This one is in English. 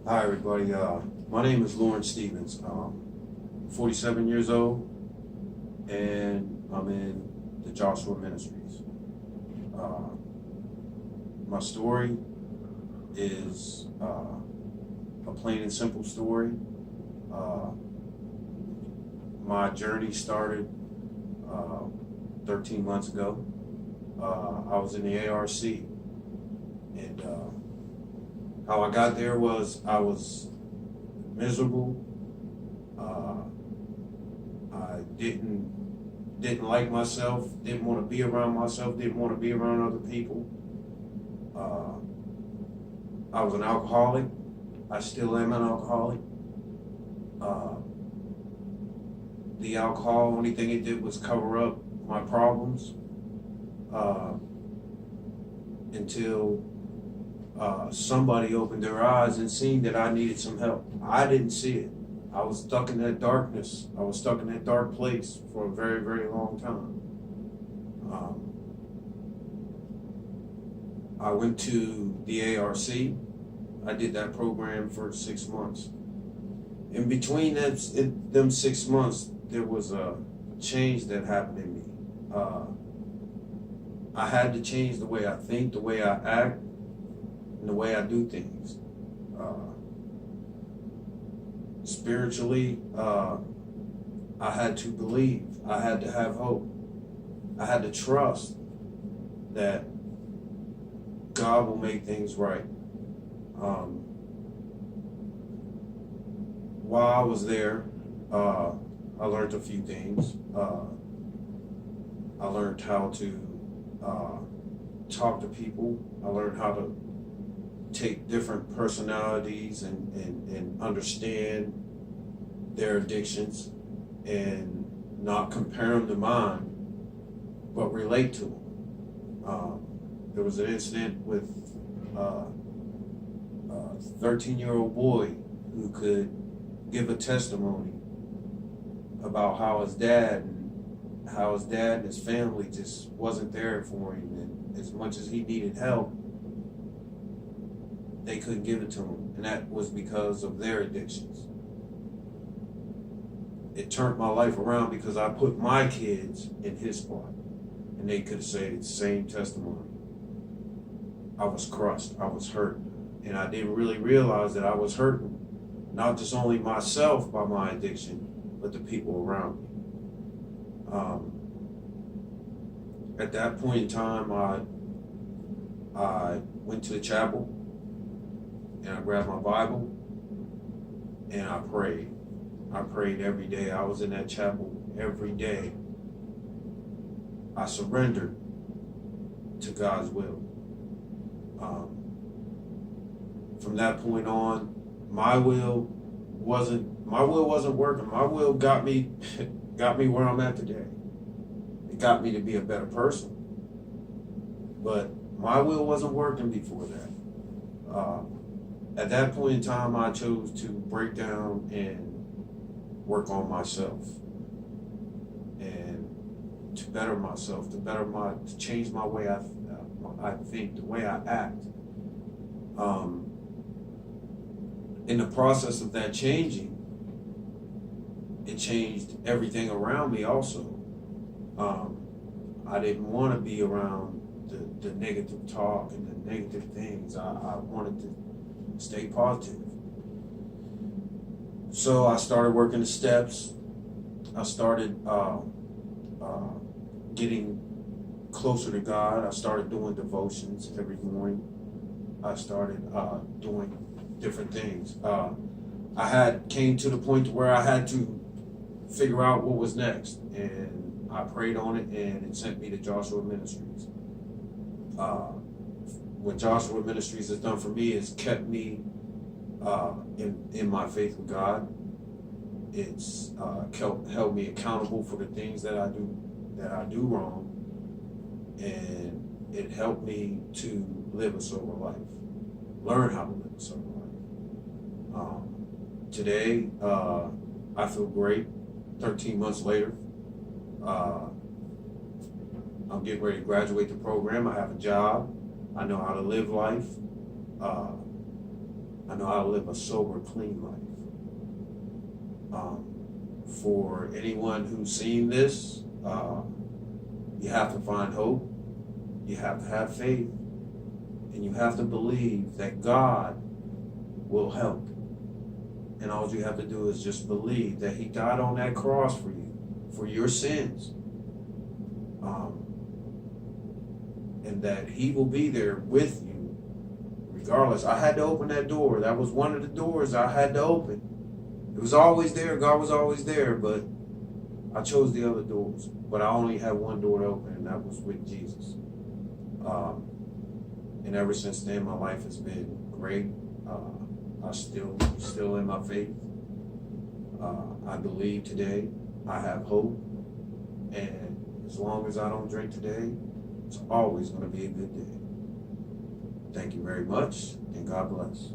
Hi, everybody. My name is Loren Stephens. 47 years old, and I'm in the Joshua Ministries. Uh, my story is a plain and simple story. Uh, my journey started uh, 13 months ago. I was in the ARC, and how I got there was I was miserable. Uh, I didn't like myself. Didn't want to be around myself. Didn't want to be around other people. Uh, I was an alcoholic. I still am an alcoholic. Uh, the alcohol, only thing it did was cover up my problems uh, until somebody opened their eyes and seen that I needed some help. I didn't see it. I was stuck in that darkness. I was stuck in that dark place for a very, very long time. I went to the ARC. I did that program for 6 months. In between them 6 months, there was a change that happened in me. I had to change the way I think, the way I act, and the way I do things. Spiritually, I had to believe. I had to have hope. I had to trust that God will make things right. While I was there, I learned a few things. I learned how to talk to people. I learned how to take different personalities and understand their addictions and not compare them to mine, but relate to them. There was an incident with a 13-year-old boy who could give a testimony about how his dad and his family just wasn't there for him, and as much as he needed help, they couldn't give it to him, and that was because of their addictions. It turned my life around because I put my kids in his spot, and they could have said the same testimony. I was crushed, I was hurt, and I didn't really realize that I was hurting not just only myself by my addiction, but the people around me. At that point in time, I went to the chapel, and I grabbed my Bible, and I prayed. I prayed every day. I was in that chapel every day. I surrendered to God's will. From that point on, my will wasn't working. My will got me where I'm at today. It got me to be a better person. But my will wasn't working before that. At that point in time, I chose to break down and work on myself, and to better myself, to change my way I think, the way I act. In the process of that changing, it changed everything around me also. I didn't want to be around the negative talk and the negative things. I wanted to stay positive. So I started working the steps. I started getting closer to God. I started doing devotions every morning. I started doing different things. I came to the point where I had to figure out what was next, and I prayed on it, and it sent me to Joshua Ministries. What Joshua Ministries has done for me is kept me in my faith with God. It's held me accountable for the things that I do wrong, and it helped me to live a sober life, learn how to live a sober life. Today, I feel great. 13 months later, I'm getting ready to graduate the program. I have a job. I know how to live life. I know how to live a sober, clean life. For anyone who's seen this, you have to find hope, you have to have faith, and you have to believe that God will help. And all you have to do is just believe that he died on that cross for you, for your sins. And that he will be there with you regardless. I had to open that door. That was one of the doors I had to open. It was always there. God was always there, but I chose the other doors. But I only had one door to open, and that was with Jesus. And ever since then, my life has been great. I still in my faith. I believe today. I have hope. And as long as I don't drink today, it's always going to be a good day. Thank you very much, and God bless.